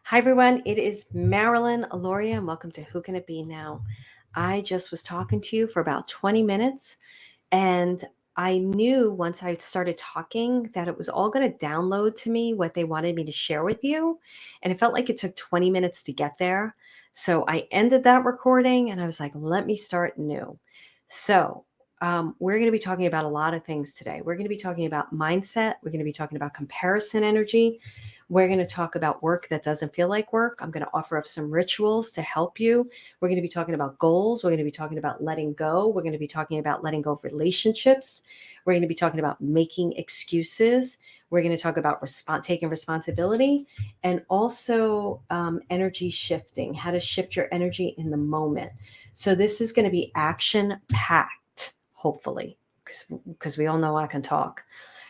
Hi, everyone. It is Marilyn Aloria, and welcome to Who Can It Be Now? I just was talking to you for about 20 minutes, and I knew once I started talking that it was all going to download to me what they wanted me to share with you. And it felt like it took 20 minutes to get there. So I ended that recording and I was like, let me start new. We're going to be talking about a lot of things today. We're going to be talking about mindset. We're going to be talking about comparison energy. We're going to talk about work that doesn't feel like work. I'm going to offer up some rituals to help you. We're going to be talking about goals. We're going to be talking about letting go. We're going to be talking about letting go of relationships. We're going to be talking about making excuses. We're going to talk about taking responsibility and also energy shifting, how to shift your energy in the moment. So this is going to be action packed, hopefully, because we all know I can talk.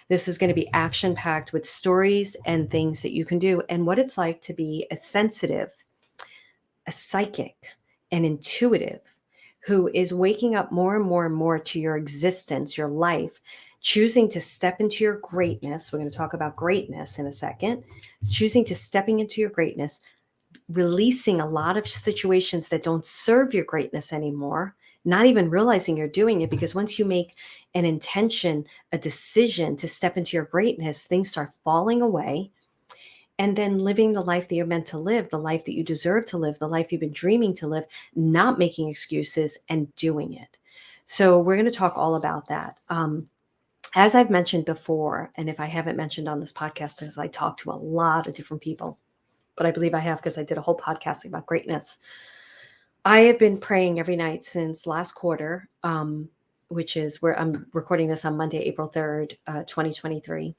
This is going to be action packed with stories and things that you can do and what it's like to be a sensitive, a psychic, an intuitive who is waking up more and more and more to your existence, your life, choosing to step into your greatness. We're going to talk about greatness in a second. Choosing to stepping into your greatness, releasing a lot of situations that don't serve your greatness anymore, not even realizing you're doing it, because once you make an intention, a decision to step into your greatness, things start falling away. And then living the life that you're meant to live, the life that you deserve to live, the life you've been dreaming to live, not making excuses and doing it. So we're going to talk all about that. As I've mentioned before, and if I haven't mentioned on this podcast, because I talk to a lot of different people, but I believe I have because I did a whole podcast about greatness. I have been praying every night since last quarter, which is where I'm recording this on Monday, April 3rd, 2023.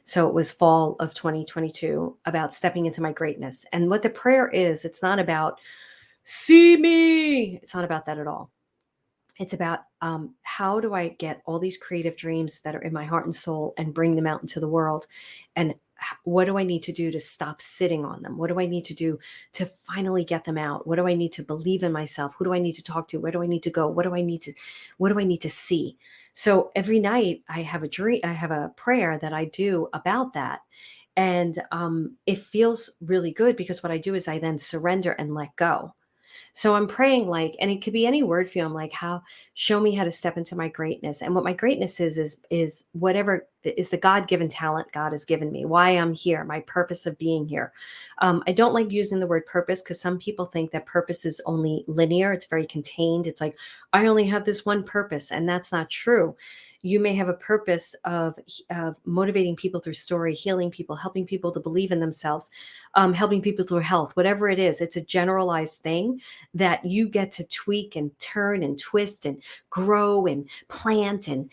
So it was fall of 2022, about stepping into my greatness. And what the prayer is, it's not about see me. It's not about that at all. It's about how do I get all these creative dreams that are in my heart and soul and bring them out into the world? And what do I need to do to stop sitting on them? What do I need to do to finally get them out? What do I need to believe in myself? Who do I need to talk to? Where do I need to go? What do I need to see? So every night I have a dream, I have a prayer that I do about that. And it feels really good because what I do is I then surrender and let go. So I'm praying like, and it could be any word for you. I'm like, show me how to step into my greatness. And what my greatness is whatever is the God-given talent God has given me, why I'm here, my purpose of being here. I don't like using the word purpose because some people think that purpose is only linear. It's very contained. It's like, I only have this one purpose, and that's not true. You may have a purpose of motivating people through story, healing people, helping people to believe in themselves, helping people through health, whatever it is. It's a generalized thing that you get to tweak and turn and twist and grow and plant and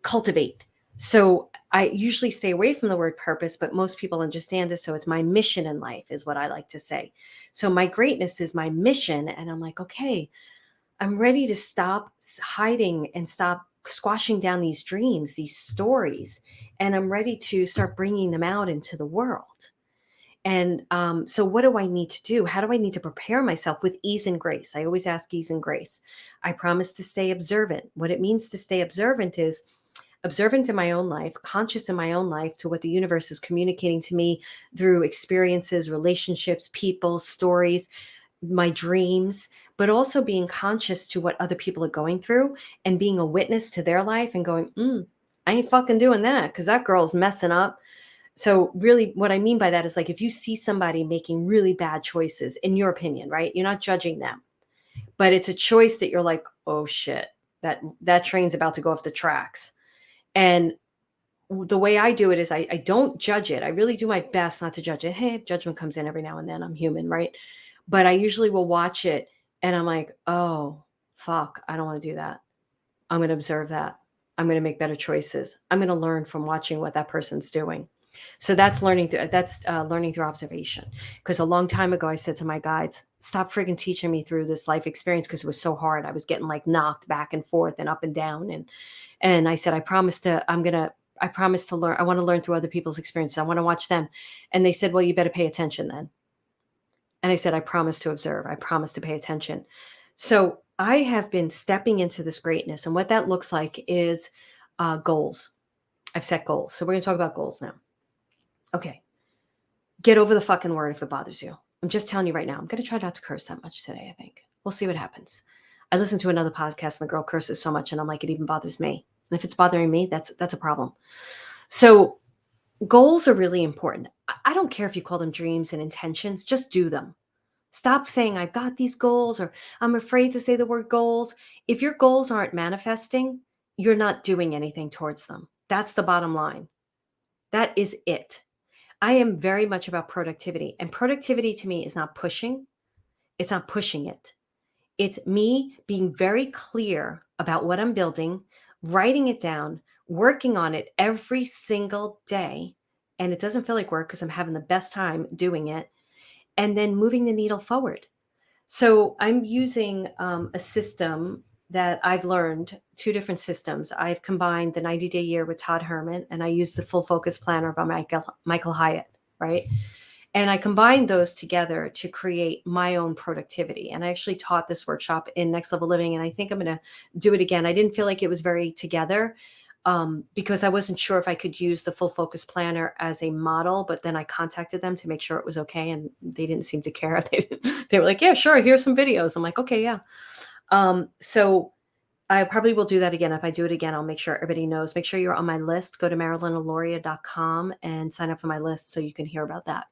cultivate. So I usually stay away from the word purpose, but most people understand it. So it's my mission in life is what I like to say. So my greatness is my mission. And I'm like, okay, I'm ready to stop hiding and stop squashing down these dreams, these stories, and I'm ready to start bringing them out into the world. And so, what do I need to do? How do I need to prepare myself with ease and grace? I always ask ease and grace. I promise to stay observant. What it means to stay observant is observant in my own life, conscious in my own life to what the universe is communicating to me through experiences, relationships, people, stories, my dreams, but also being conscious to what other people are going through and being a witness to their life and going, I ain't fucking doing that because that girl's messing up. So really what I mean by that is like, if you see somebody making really bad choices, in your opinion, right? You're not judging them, but it's a choice that you're like, oh shit, that train's about to go off the tracks. And the way I do it is I don't judge it. I really do my best not to judge it. Hey, judgment comes in every now and then. I'm human, right? But I usually will watch it and I'm like, oh, fuck, I don't want to do that. I'm going to observe that. I'm going to make better choices. I'm going to learn from watching what that person's doing. So that's learning through observation. Because a long time ago, I said to my guides, stop freaking teaching me through this life experience because it was so hard. I was getting like knocked back and forth and up and down. And I said, I promise to learn. I want to learn through other people's experiences. I want to watch them. And they said, well, you better pay attention then. And I said, I promise to observe. I promise to pay attention. So I have been stepping into this greatness. And what that looks like is goals. I've set goals. So we're going to talk about goals now. Okay. get over the fucking word if it bothers you. I'm just telling you right now. I'm going to try not to curse that much today, I think. We'll see what happens. I listened to another podcast and the girl curses so much and I'm like, it even bothers me. And if it's bothering me, that's a problem. So goals are really important. I don't care if you call them dreams and intentions, just do them. Stop saying I've got these goals or I'm afraid to say the word goals. If your goals aren't manifesting, you're not doing anything towards them. That's the bottom line. That is it. I am very much about productivity, and productivity to me is not pushing. It's not pushing it. It's me being very clear about what I'm building, writing it down, working on it every single day. And it doesn't feel like work because I'm having the best time doing it, and then moving the needle forward. So I'm using a system that I've learned, two different systems. I've combined the 90-day year with Todd Herman, and I use the full focus planner by Michael Hyatt, right? And I combined those together to create my own productivity. And I actually taught this workshop in Next Level Living, and I think I'm going to do it again. I didn't feel like it was very together because I wasn't sure if I could use the full focus planner as a model, but then I contacted them to make sure it was okay. And they didn't seem to care. They were like, yeah, sure. Here's some videos. I'm like, okay, yeah. So I probably will do that again. If I do it again, I'll make sure everybody knows. Make sure you're on my list. Go to MarilynAloria.com and sign up for my list so you can hear about that.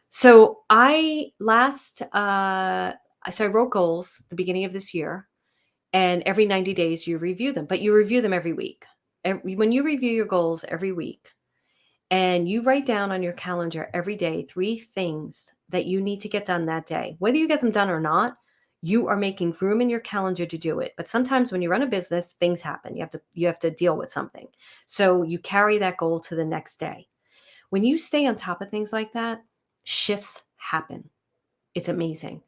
So I wrote goals the beginning of this year, and every 90 days you review them, but you review them every week. When you review your goals every week and you write down on your calendar every day 3 things that you need to get done that day, whether you get them done or not, you are making room in your calendar to do it. But sometimes when you run a business, things happen. You have to deal with something. So you carry that goal to the next day. When you stay on top of things like that, shifts happen. It's amazing.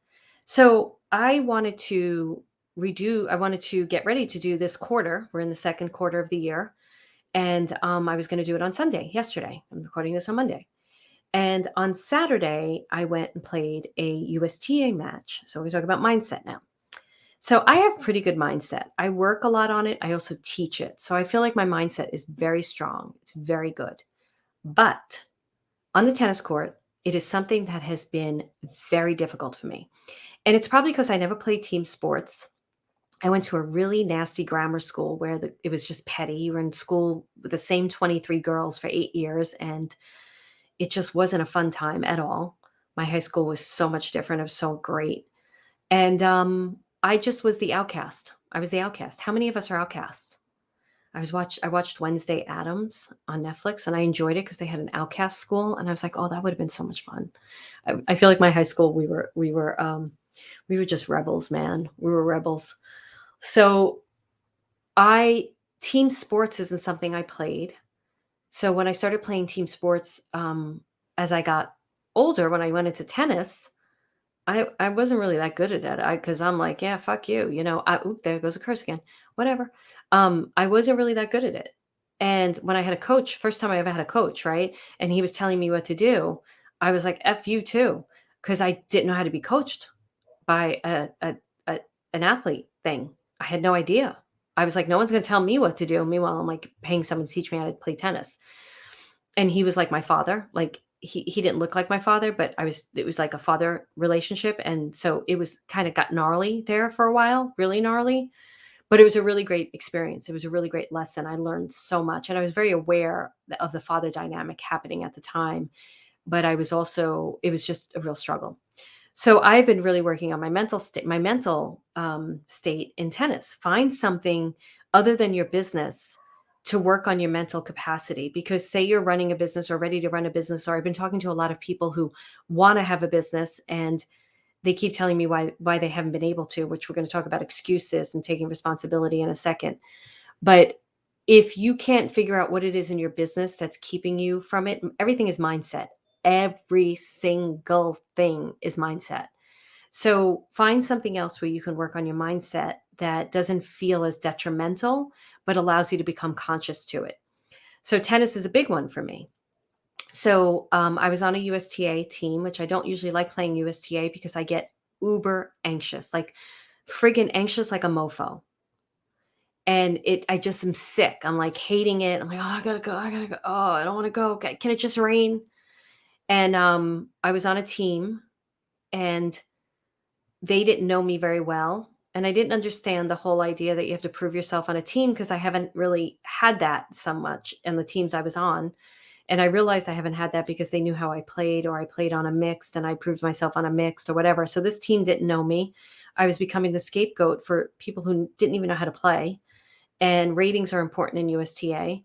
So I wanted to get ready to do this quarter. We're in the second quarter of the year. And I was going to do it on Sunday, yesterday. I'm recording this on Monday. And on Saturday, I went and played a USTA match. So we talk about mindset now. So I have pretty good mindset. I work a lot on it. I also teach it. So I feel like my mindset is very strong. It's very good. But on the tennis court, it is something that has been very difficult for me. And it's probably because I never played team sports. I went to a really nasty grammar school where it was just petty. You were in school with the same 23 girls for 8 years, and it just wasn't a fun time at all. My high school was so much different. It was so great. And I just was the outcast. I was the outcast. How many of us are outcasts? I watched Wednesday Addams on Netflix, and I enjoyed it because they had an outcast school, and I was like, oh, that would have been so much fun. I feel like my high school, we were just rebels, man. We were rebels. So team sports isn't something I played. So when I started playing team sports, as I got older, when I went into tennis, I wasn't really that good at it. Because I'm like, yeah, fuck you. There goes a curse again. Whatever. I wasn't really that good at it. And when I had a coach, first time I ever had a coach, right? And he was telling me what to do, I was like, F you too. Because I didn't know how to be coached by an athlete thing. I had no idea. I was like, no one's going to tell me what to do. Meanwhile, I'm like paying someone to teach me how to play tennis. And he was like my father. Like he didn't look like my father, but it was like a father relationship. And so it was kind of got gnarly there for a while, really gnarly, but it was a really great experience. It was a really great lesson. I learned so much, and I was very aware of the father dynamic happening at the time, but it was just a real struggle. So I've been really working on my mental state in tennis. Find something other than your business to work on your mental capacity, because say you're running a business or ready to run a business, or I've been talking to a lot of people who want to have a business and they keep telling me why they haven't been able to, which we're going to talk about excuses and taking responsibility in a second. But if you can't figure out what it is in your business that's keeping you from it, everything is mindset. Every single thing is mindset. So find something else where you can work on your mindset that doesn't feel as detrimental, but allows you to become conscious to it. So tennis is a big one for me. So I was on a USTA team, which I don't usually like playing USTA because I get uber anxious, like friggin' anxious like a mofo. And I just am sick. I'm like hating it. I'm like, oh, I gotta go. Oh, I don't want to go. Okay, can it just rain? And I was on a team, and they didn't know me very well. And I didn't understand the whole idea that you have to prove yourself on a team because I haven't really had that so much in the teams I was on. And I realized I haven't had that because they knew how I played, or I played on a mixed and I proved myself on a mixed or whatever. So this team didn't know me. I was becoming the scapegoat for people who didn't even know how to play. And ratings are important in USTA.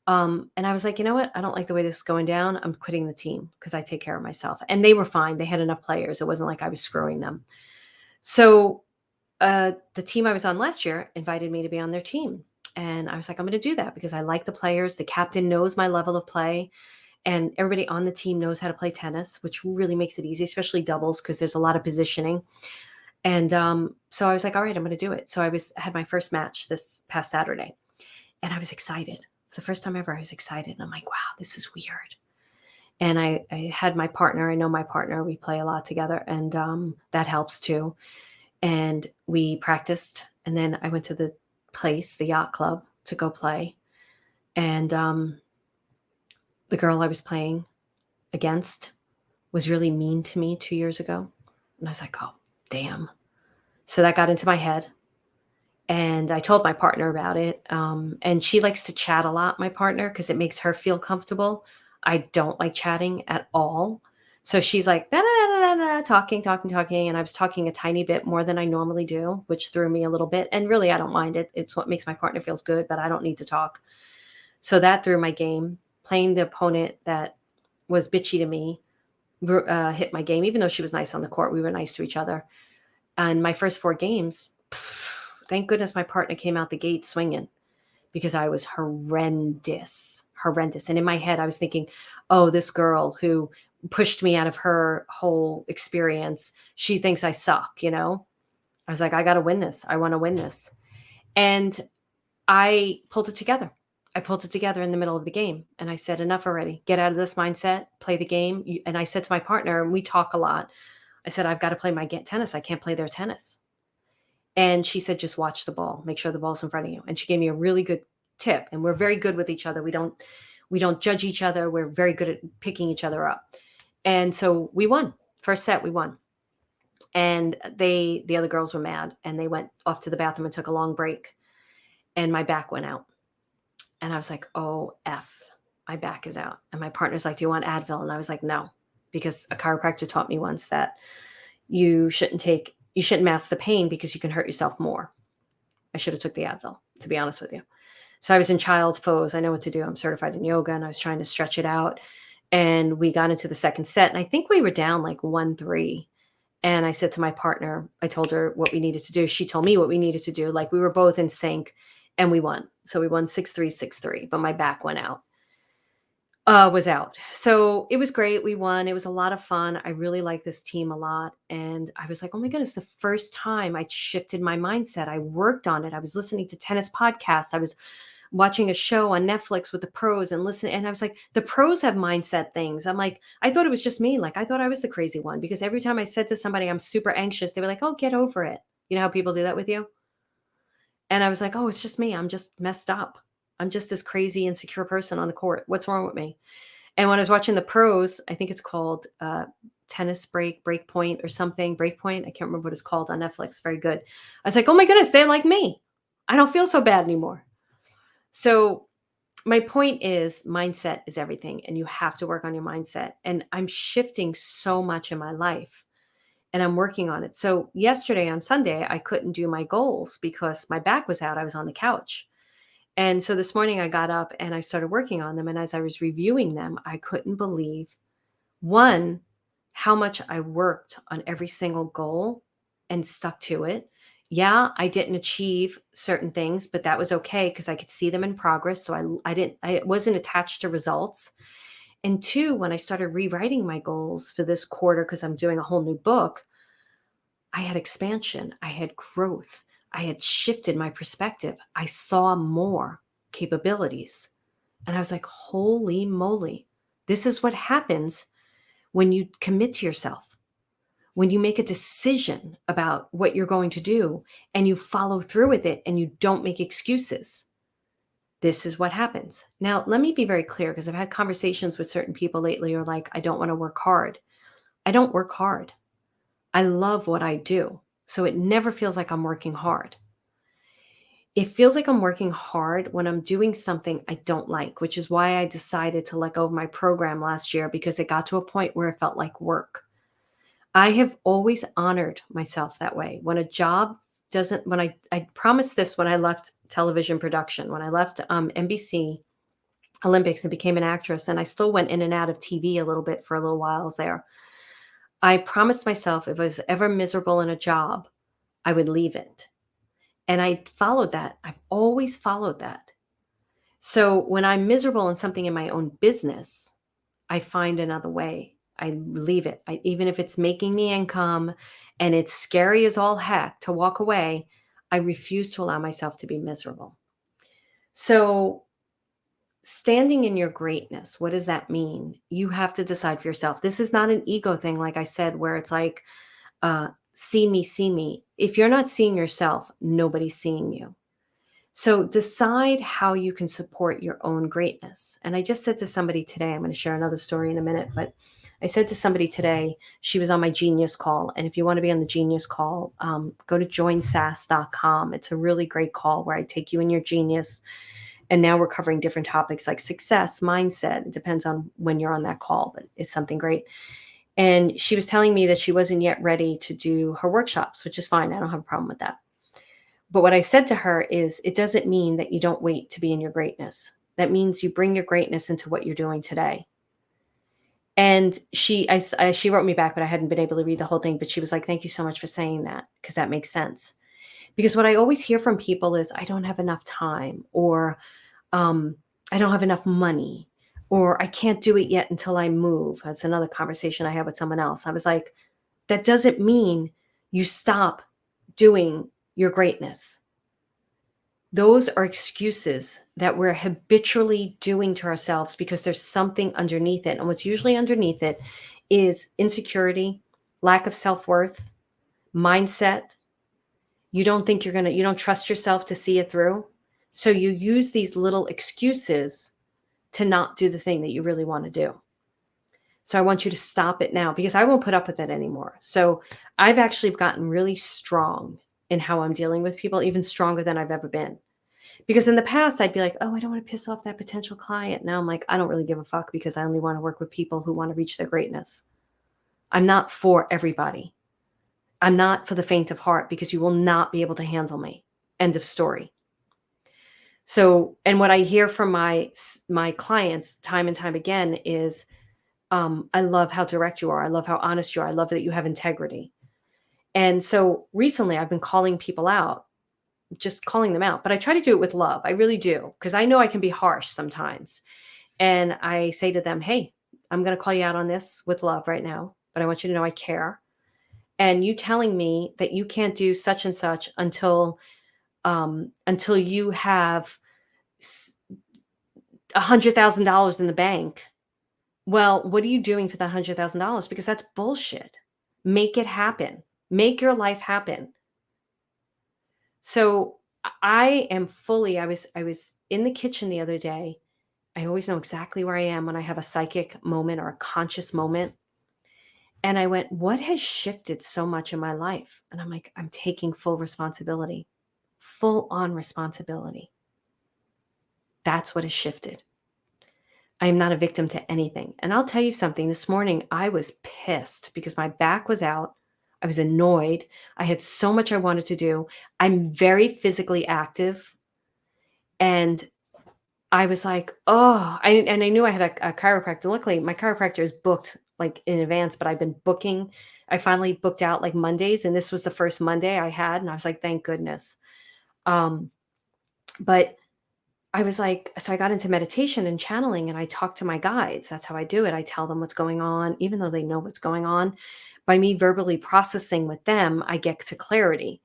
And I was like, you know what? I don't like the way this is going down. I'm quitting the team because I take care of myself. And they were fine. They had enough players. It wasn't like I was screwing them. So the team I was on last year invited me to be on their team. And I was like, I'm going to do that because I like the players. The captain knows my level of play, and everybody on the team knows how to play tennis, which really makes it easy, especially doubles because there's a lot of positioning. And so I was like, all right, I'm going to do it. So had my first match this past Saturday, and I was excited. For the first time ever, I was excited. And I'm like, wow, this is weird. And I had my partner. I know my partner. We play a lot together, and that helps too. And we practiced, and then I went to the yacht club, to go play. And the girl I was playing against was really mean to me 2 years ago. And I was like, oh, damn. So that got into my head. And I told my partner about it. And she likes to chat a lot, my partner, because it makes her feel comfortable. I don't like chatting at all. So she's like, da, da, da, da, da, talking, talking, talking. And I was talking a tiny bit more than I normally do, which threw me a little bit. And really, I don't mind it. It's what makes my partner feels good, but I don't need to talk. So that threw my game. Playing the opponent that was bitchy to me hit my game, even though she was nice on the court. We were nice to each other. And my first 4 games, thank goodness my partner came out the gate swinging, because I was horrendous. And in my head, I was thinking, oh, this girl who pushed me out of her whole experience, she thinks I suck, you know? I was like, I got to win this. I want to win this. And I pulled it together. I pulled it together in the middle of the game. And I said, enough already. Get out of this mindset, play the game. And I said to my partner, and we talk a lot, I said, I've got to play my tennis. I can't play their tennis. And she said, just watch the ball. Make sure the ball's in front of you. And she gave me a really good tip. And we're very good with each other. We don't judge each other. We're very good at picking each other up. And so we won. First set, we won. And the other girls were mad, and they went off to the bathroom and took a long break. And my back went out. And I was like, oh, F, my back is out. And my partner's like, do you want Advil? And I was like, no, because a chiropractor taught me once that you shouldn't mask the pain because you can hurt yourself more. I should have took the Advil, to be honest with you. So I was in child's pose. I know what to do. I'm certified in yoga, and I was trying to stretch it out. And we got into the second set, and I think we were down like 1-3. And I said to my partner, I told her what we needed to do. She told me what we needed to do. Like, we were both in sync, and we won. So we won 6-3, 6-3, but my back was out. So it was great. We won. It was a lot of fun. I really like this team a lot. And I was like, oh my goodness, the first time I shifted my mindset. I worked on it. I was listening to tennis podcasts. I was watching a show on Netflix with the pros and listening. And I was like, the pros have mindset things. I'm like, I thought it was just me. Like, I thought I was the crazy one, because every time I said to somebody, I'm super anxious, they were like, oh, get over it. You know how people do that with you? And I was like, oh, it's just me. I'm just messed up. I'm just this crazy, insecure person on the court. What's wrong with me? And when I was watching the pros, I think it's called Tennis Breakpoint or something. Breakpoint. I can't remember what it's called on Netflix. Very good. I was like, oh my goodness, they're like me. I don't feel so bad anymore. So my point is, mindset is everything, and you have to work on your mindset. And I'm shifting so much in my life, and I'm working on it. So yesterday on Sunday, I couldn't do my goals because my back was out. I was on the couch. And so this morning I got up and I started working on them. And as I was reviewing them, I couldn't believe, one, how much I worked on every single goal and stuck to it. Yeah, I didn't achieve certain things, but that was okay because I could see them in progress. So I wasn't attached to results. And two, when I started rewriting my goals for this quarter, because I'm doing a whole new book, I had expansion, I had growth, I had shifted my perspective. I saw more capabilities. And I was like, holy moly, this is what happens when you commit to yourself, when you make a decision about what you're going to do and you follow through with it and you don't make excuses. This is what happens. Now, let me be very clear because I've had conversations with certain people lately who are like, I don't want to work hard. I don't work hard. I love what I do. So it never feels like I'm working hard. It feels like I'm working hard when I'm doing something I don't like, which is why I decided to let go of my program last year because it got to a point where it felt like work. I have always honored myself that way. When a job doesn't, when I promised this when I left television production, when I left NBC Olympics and became an actress, and I still went in and out of TV a little bit for a little while I was there. I promised myself if I was ever miserable in a job, I would leave it. And I followed that. I've always followed that. So when I'm miserable in something in my own business, I find another way. I leave it. Even if it's making me income and it's scary as all heck to walk away, I refuse to allow myself to be miserable. So standing in your greatness, what does that mean? You have to decide for yourself. This is not an ego thing, like I said, where it's like, see me, see me. If you're not seeing yourself, nobody's seeing you. So decide how you can support your own greatness. And I just said to somebody today, I'm going to share another story in a minute, but I said to somebody today, she was on my genius call. And if you want to be on the genius call, go to joinsas.com. It's a really great call where I take you in your genius. And now we're covering different topics like success, mindset. It depends on when you're on that call, but it's something great. And she was telling me that she wasn't yet ready to do her workshops, which is fine. I don't have a problem with that. But what I said to her is, it doesn't mean that you don't wait to be in your greatness. That means you bring your greatness into what you're doing today. And she wrote me back, but I hadn't been able to read the whole thing. But she was like, thank you so much for saying that, because that makes sense. Because what I always hear from people is, I don't have enough time, or I don't have enough money, or I can't do it yet until I move. That's another conversation I had with someone else. I was like, that doesn't mean you stop doing your greatness. Those are excuses that we're habitually doing to ourselves because there's something underneath it. And what's usually underneath it is insecurity, lack of self-worth, mindset. You don't think you don't trust yourself to see it through. So you use these little excuses to not do the thing that you really want to do. So I want you to stop it now, because I won't put up with it anymore. So I've actually gotten really strong in how I'm dealing with people, even stronger than I've ever been. Because in the past, I'd be like, oh, I don't want to piss off that potential client. Now I'm like, I don't really give a fuck, because I only want to work with people who want to reach their greatness. I'm not for everybody. I'm not for the faint of heart, because you will not be able to handle me. End of story. So, and what I hear from my clients time and time again is, I love how direct you are. I love how honest you are. I love that you have integrity. And so recently I've been calling people out, just calling them out, but I try to do it with love. I really do, because I know I can be harsh sometimes. And I say to them, hey, I'm going to call you out on this with love right now, but I want you to know I care. And you telling me that you can't do such and such until you have $100,000 in the bank. Well, what are you doing for that $100,000? Because that's bullshit. Make it happen. Make your life happen. So I was in the kitchen the other day. I always know exactly where I am when I have a psychic moment or a conscious moment. And I went, what has shifted so much in my life? And I'm like, I'm taking full responsibility, full on responsibility. That's what has shifted. I am not a victim to anything. And I'll tell you something, this morning I was pissed because my back was out. I was annoyed. I had so much I wanted to do. I'm very physically active. And I was like, oh, and I knew I had a chiropractor. Luckily, my chiropractor is booked like in advance, but I've been booking. I finally booked out like Mondays, and this was the first Monday I had. And I was like, thank goodness. But I was like, so I got into meditation and channeling, and I talk to my guides. That's how I do it. I tell them what's going on, even though they know what's going on. By me verbally processing with them, I get to clarity.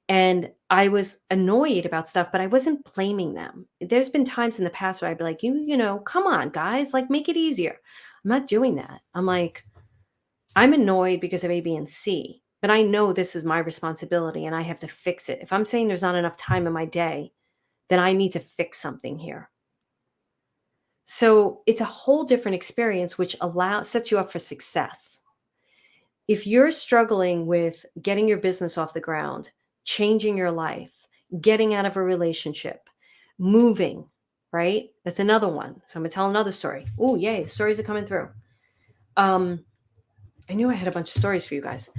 And I was annoyed about stuff, but I wasn't blaming them. There's been times in the past where I'd be like, you know, come on, guys, like make it easier. I'm not doing that. I'm like, I'm annoyed because of A, B, and C, but I know this is my responsibility and I have to fix it. If I'm saying there's not enough time in my day then I need to fix something here. So it's a whole different experience, which sets you up for success. If you're struggling with getting your business off the ground, changing your life, getting out of a relationship, moving, right? That's another one. So I'm gonna tell another story. Oh, yay, stories are coming through. I knew I had a bunch of stories for you guys.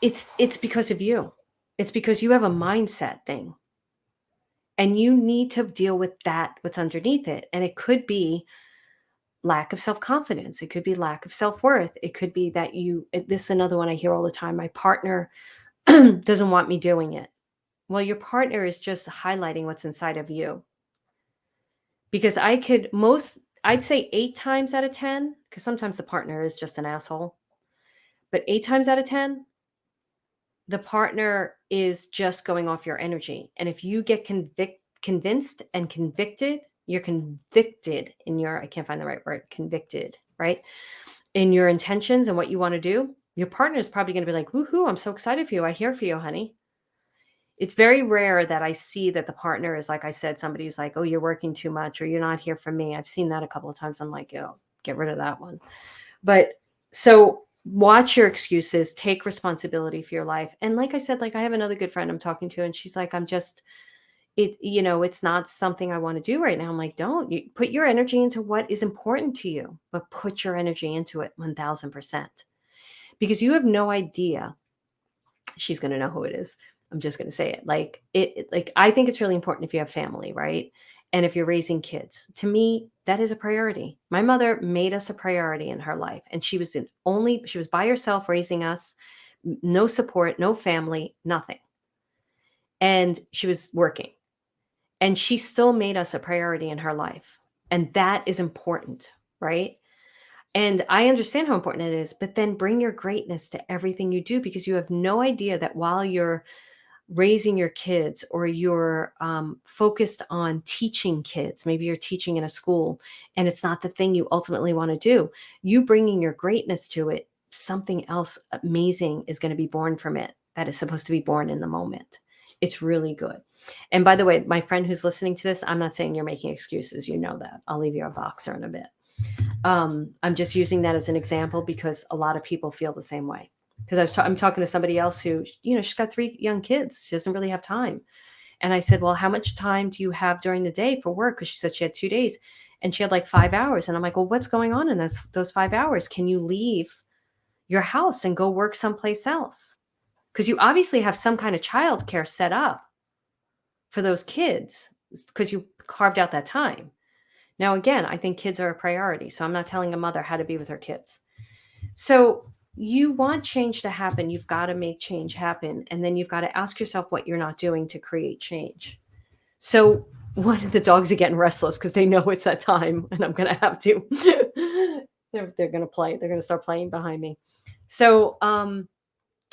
It's because of you. It's because you have a mindset thing. And you need to deal with that, what's underneath it. And it could be lack of self-confidence. It could be lack of self-worth. It could be that this is another one I hear all the time. My partner doesn't want me doing it. Well, your partner is just highlighting what's inside of you. Because I'd say 8 times out of 10, because sometimes the partner is just an asshole, but 8 times out of 10, the partner is just going off your energy. And if you get convinced and convicted, you're convicted in your, I can't find the right word, convicted, right? In your intentions and what you want to do, your partner is probably going to be like, woohoo, I'm so excited for you. I hear for you, honey. It's very rare that I see that the partner is, like I said, somebody who's like, oh, you're working too much or you're not here for me. I've seen that a couple of times. I'm like, yo, get rid of that one. But so watch your excuses, take responsibility for your life. And like I said, like I have another good friend I'm talking to, and she's like, it's not something I want to do right now. I'm like, don't. You put your energy into what is important to you, but put your energy into it 1000%. Because you have no idea. She's going to know who it is. I'm just going to say it. Like I think it's really important if you have family, right? And if you're raising kids. To me, that is a priority. My mother made us a priority in her life, and she was by herself raising us, no support, no family, nothing. And she was working. And she still made us a priority in her life. And that is important, right? And I understand how important it is, but then bring your greatness to everything you do, because you have no idea that while you're raising your kids, or you're focused on teaching kids, maybe you're teaching in a school and it's not the thing you ultimately want to do, you bringing your greatness to it, something else amazing is going to be born from it that is supposed to be born in the moment. It's really good. And by the way, my friend who's listening to this, I'm not saying you're making excuses. You know that. I'll leave you a Voxer in a bit. I'm just using that as an example because a lot of people feel the same way. Because I'm talking to somebody else who, she's got 3 young kids. She doesn't really have time. And I said, well, how much time do you have during the day for work? Because she said she had 2 days and she had like 5 hours. And I'm like, well, what's going on in those 5 hours? Can you leave your house and go work someplace else? Because you obviously have some kind of childcare set up for those kids because you carved out that time. Now, again, I think kids are a priority. So I'm not telling a mother how to be with her kids. So you want change to happen. You've got to make change happen. And then you've got to ask yourself what you're not doing to create change. So one of the dogs are getting restless because they know it's that time and I'm going to have to. They're going to play. They're going to start playing behind me. So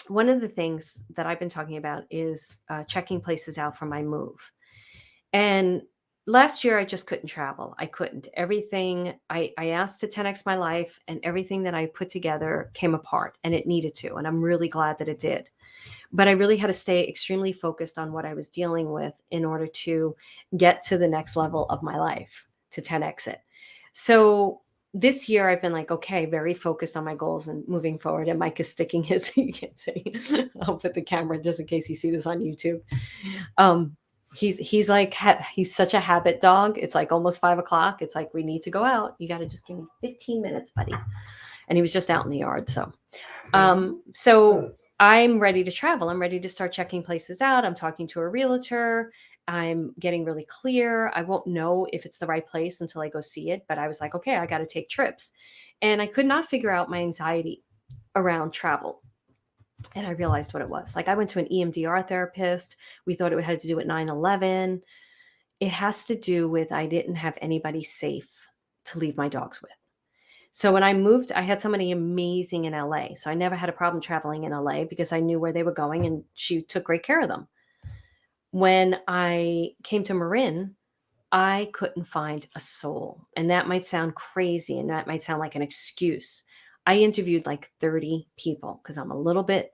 one of the things that I've been talking about is checking places out for my move. And last year, I just couldn't travel. I couldn't. Everything I asked to 10x my life, and everything that I put together came apart, and it needed to. And I'm really glad that it did. But I really had to stay extremely focused on what I was dealing with in order to get to the next level of my life, to 10x it. So this year, I've been like, okay, very focused on my goals and moving forward. And Mike is sticking his, you can't see, I'll put the camera just in case you see this on YouTube. He's like, he's such a habit dog. It's like almost 5 o'clock. It's like, we need to go out. You got to just give me 15 minutes, buddy. And he was just out in the yard. So I'm ready to travel. I'm ready to start checking places out. I'm talking to a realtor. I'm getting really clear. I won't know if it's the right place until I go see it. But I was like, okay, I got to take trips. And I could not figure out my anxiety around travel. And I realized what it was. Like, I went to an EMDR therapist. We thought it had to do with 9/11. It has to do with I didn't have anybody safe to leave my dogs with. So when I moved, I had somebody amazing in LA. So I never had a problem traveling in LA because I knew where they were going and she took great care of them. When I came to Marin, I couldn't find a soul. And that might sound crazy and that might sound like an excuse. I interviewed like 30 people because I'm a little bit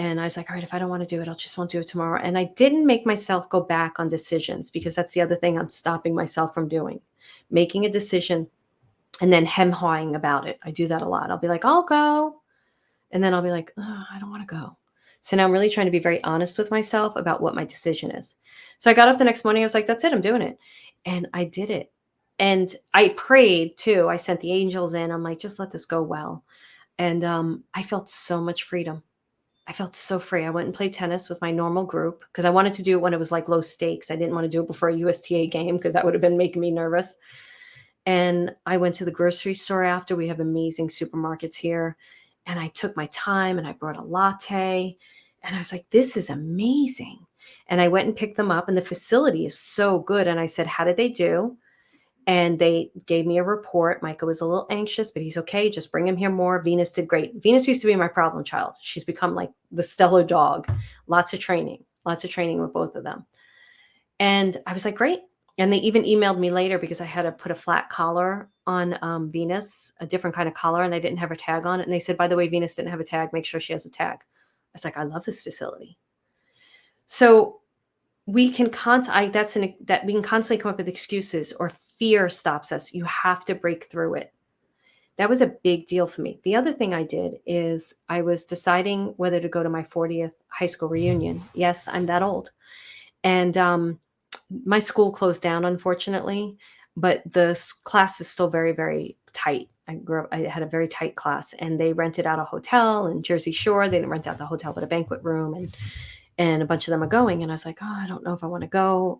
And I was like, all right, if I don't want to do it, I'll just won't do it tomorrow. And I didn't make myself go back on decisions, because that's the other thing I'm stopping myself from doing, making a decision and then hem hawing about it. I do that a lot. I'll be like, I'll go. And then I'll be like, oh, I don't want to go. So now I'm really trying to be very honest with myself about what my decision is. So I got up the next morning. I was like, that's it. I'm doing it. And I did it. And I prayed too. I sent the angels in. I'm like, just let this go well. And I felt so much freedom. I felt so free. I went and played tennis with my normal group because I wanted to do it when it was like low stakes. I didn't want to do it before a USTA game because that would have been making me nervous. And I went to the grocery store after. We have amazing supermarkets here. And I took my time and I brought a latte. And I was like, this is amazing. And I went and picked them up. And the facility is so good. And I said, how did they do? And they gave me a report. Micah was a little anxious, but he's okay. Just bring him here more. Venus did great. Venus used to be my problem child. She's become like the stellar dog. Lots of training with both of them. And I was like, great. And they even emailed me later because I had to put a flat collar on Venus, a different kind of collar, and I didn't have her tag on it. And they said, by the way, Venus didn't have a tag. Make sure she has a tag. I was like, I love this facility. So we can that we can constantly come up with excuses, or fear stops us. You have to break through it. That was a big deal for me. The other thing I did is I was deciding whether to go to my 40th high school reunion. Yes, I'm that old. And my school closed down, unfortunately, but the class is still very, very tight. I had a very tight class, and they rented out a hotel in Jersey Shore. They didn't rent out the hotel, but a banquet room, and a bunch of them are going. And I was like, oh, I don't know if I want to go.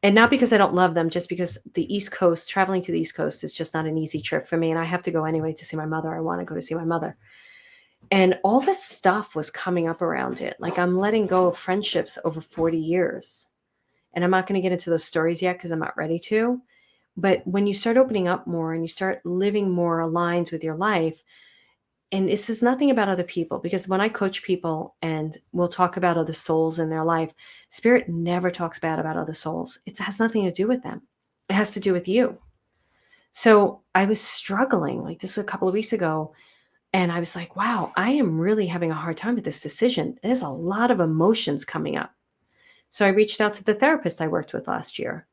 And not because I don't love them, just because the East Coast, traveling to the East Coast is just not an easy trip for me. And I have to go anyway to see my mother. I want to go to see my mother. And all this stuff was coming up around it. Like, I'm letting go of friendships over 40 years. And I'm not going to get into those stories yet because I'm not ready to. But when you start opening up more and you start living more aligned with your life, and this is nothing about other people, because when I coach people and we'll talk about other souls in their life, Spirit never talks bad about other souls. It has nothing to do with them. It has to do with you. So I was struggling, like this was a couple of weeks ago, and I was like, wow, I am really having a hard time with this decision. There's a lot of emotions coming up. So I reached out to the therapist I worked with last year.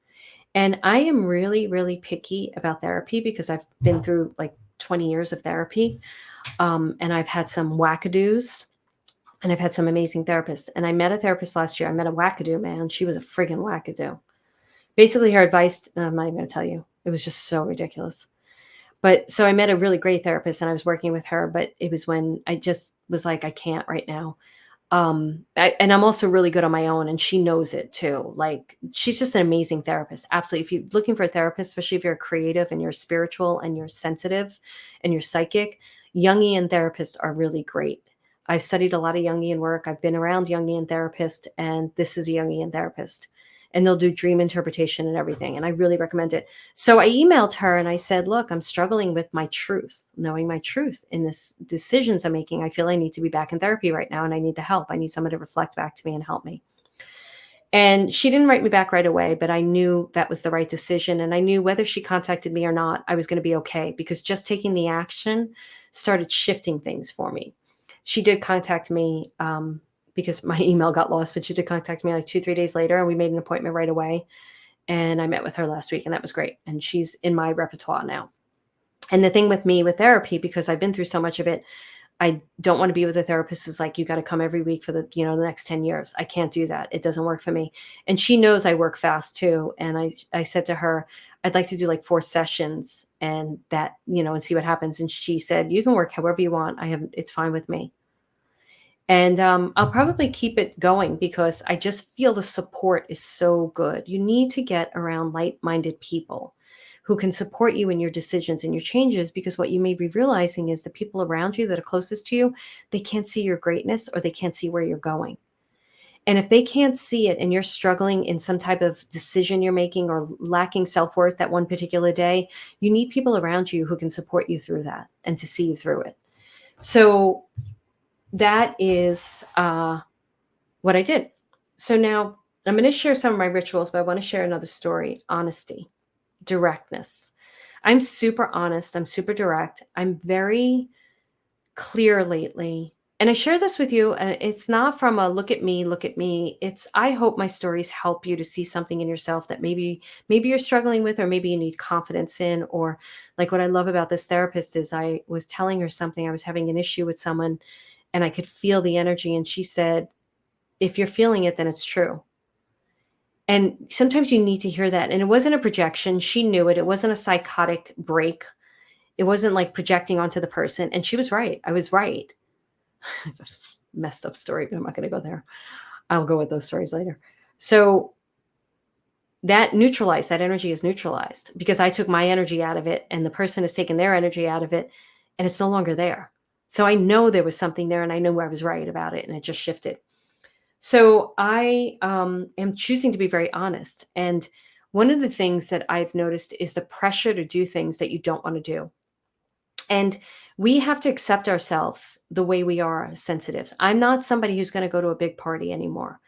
And I am really, really picky about therapy because I've been through like 20 years of therapy. And I've had some wackadoos, and I've had some amazing therapists. And I met a therapist last year. I met a wackadoo, man. She was a friggin' wackadoo. Basically, her advice, I'm not even going to tell you. It was just so ridiculous. But so I met a really great therapist, and I was working with her. But it was when I just was like, I can't right now. And I'm also really good on my own, and she knows it too. Like, she's just an amazing therapist. Absolutely. If you're looking for a therapist, especially if you're creative and you're spiritual and you're sensitive and you're psychic, Jungian therapists are really great. I've studied a lot of Jungian work. I've been around Jungian therapists, and this is a Jungian therapist. And they'll do dream interpretation and everything. And I really recommend it. So I emailed her and I said, look, I'm struggling with my truth, knowing my truth in this decisions I'm making. I feel I need to be back in therapy right now, and I need the help. I need someone to reflect back to me and help me. And she didn't write me back right away, but I knew that was the right decision. And I knew whether she contacted me or not, I was going to be okay, because just taking the action started shifting things for me. She did contact me because my email got lost, but she did contact me like 2-3 days later, and we made an appointment right away. And I met with her last week, and that was great. And she's in my repertoire now. And the thing with me with therapy, because I've been through so much of it, I don't want to be with a therapist who's like, you got to come every week for the next 10 years. I can't do that. It doesn't work for me. And she knows I work fast too. And I said to her, I'd like to do like 4 sessions and that, and see what happens. And she said, you can work however you want. It's fine with me. And I'll probably keep it going because I just feel the support is so good. You need to get around like-minded people who can support you in your decisions and your changes, because what you may be realizing is the people around you that are closest to you, they can't see your greatness, or they can't see where you're going. And if they can't see it and you're struggling in some type of decision you're making or lacking self-worth that one particular day, you need people around you who can support you through that and to see you through it. So that is what I did. So now I'm going to share some of my rituals, but I want to share another story. Honesty, directness. I'm super honest. I'm super direct. I'm very clear lately And I share this with you, and it's not from a look at me, look at me. It's I hope my stories help you to see something in yourself that maybe you're struggling with, or maybe you need confidence in. Or like what I love about this therapist is I was telling her something. I was having an issue with someone and I could feel the energy. And she said, if you're feeling it, then it's true. And sometimes you need to hear that. And it wasn't a projection. She knew it. It wasn't a psychotic break. It wasn't like projecting onto the person. And she was right. I was right. Messed up story, but I'm not going to go there. I'll go with those stories later. So that energy is neutralized because I took my energy out of it and the person has taken their energy out of it and it's no longer there. So I know there was something there and I know I was right about it and it just shifted. So I am choosing to be very honest. And one of the things that I've noticed is the pressure to do things that you don't want to do. And we have to accept ourselves the way we are as sensitives. I'm not somebody who's going to go to a big party anymore.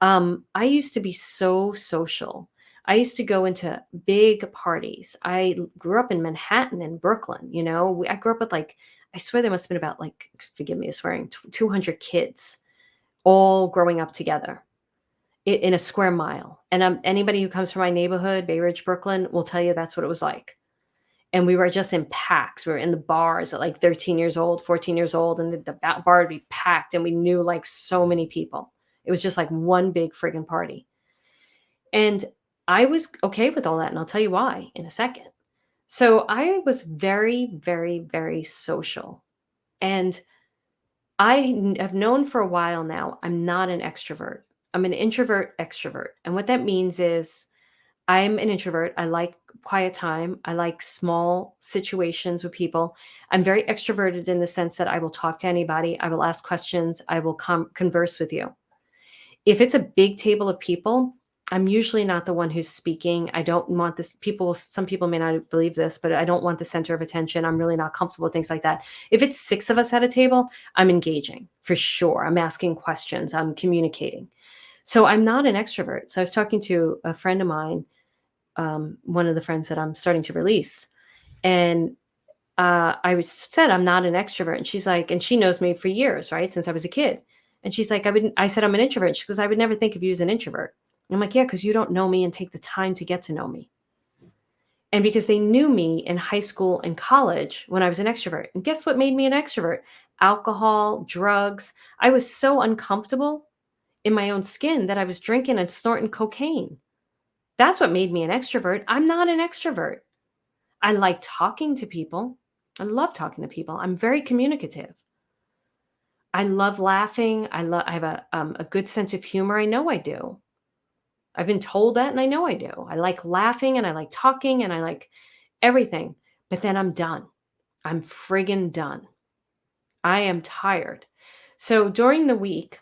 I used to be so social. I used to go into big parties. I grew up in Manhattan and Brooklyn. I grew up with I swear there must have been about forgive me for swearing, 200 kids all growing up together in a square mile. And anybody who comes from my neighborhood, Bay Ridge, Brooklyn, will tell you that's what it was like. And we were just in packs. We were in the bars at like 13 years old, 14 years old, and the bar would be packed. And we knew like so many people. It was just like one big friggin' party. And I was okay with all that. And I'll tell you why in a second. So I was very, very, very social. And have known for a while now, I'm not an extrovert. I'm an introvert extrovert. And what that means is I'm an introvert. I like quiet time. I like small situations with people. I'm very extroverted in the sense that I will talk to anybody. I will ask questions. I will converse with you. If it's a big table of people, I'm usually not the one who's speaking. I don't want this some people may not believe this, but I don't want the center of attention. I'm really not comfortable with things like that. If it's 6 of us at a table, I'm engaging for sure. I'm asking questions. I'm communicating. So I'm not an extrovert. So I was talking to a friend of mine, one of the friends that I'm starting to release. And said I'm not an extrovert. And she's like, and she knows me for years, right? Since I was a kid. And she's like, I said, I'm an introvert. She goes, I would never think of you as an introvert. And I'm like, yeah, because you don't know me and take the time to get to know me. And because they knew me in high school and college when I was an extrovert. And guess what made me an extrovert? Alcohol, drugs. I was so uncomfortable in my own skin that I was drinking and snorting cocaine. That's what made me an extrovert. I'm not an extrovert. I like talking to people. I love talking to people. I'm very communicative. I love laughing. I have a good sense of humor. I know I do. I've been told that and I know I do. I like laughing and I like talking and I like everything. But then I'm done. I'm friggin' done. I am tired. So during the week,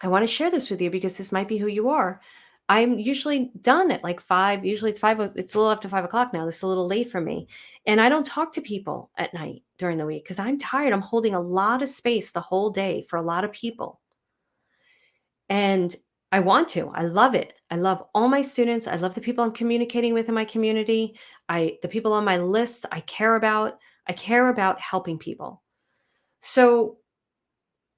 I want to share this with you because this might be who you are. I'm usually done at like 5. Usually it's 5. It's a little after 5 o'clock now. This is a little late for me. And I don't talk to people at night during the week because I'm tired. I'm holding a lot of space the whole day for a lot of people. And I want to. I love it. I love all my students. I love the people I'm communicating with in my community. The people on my list I care about. I care about helping people. So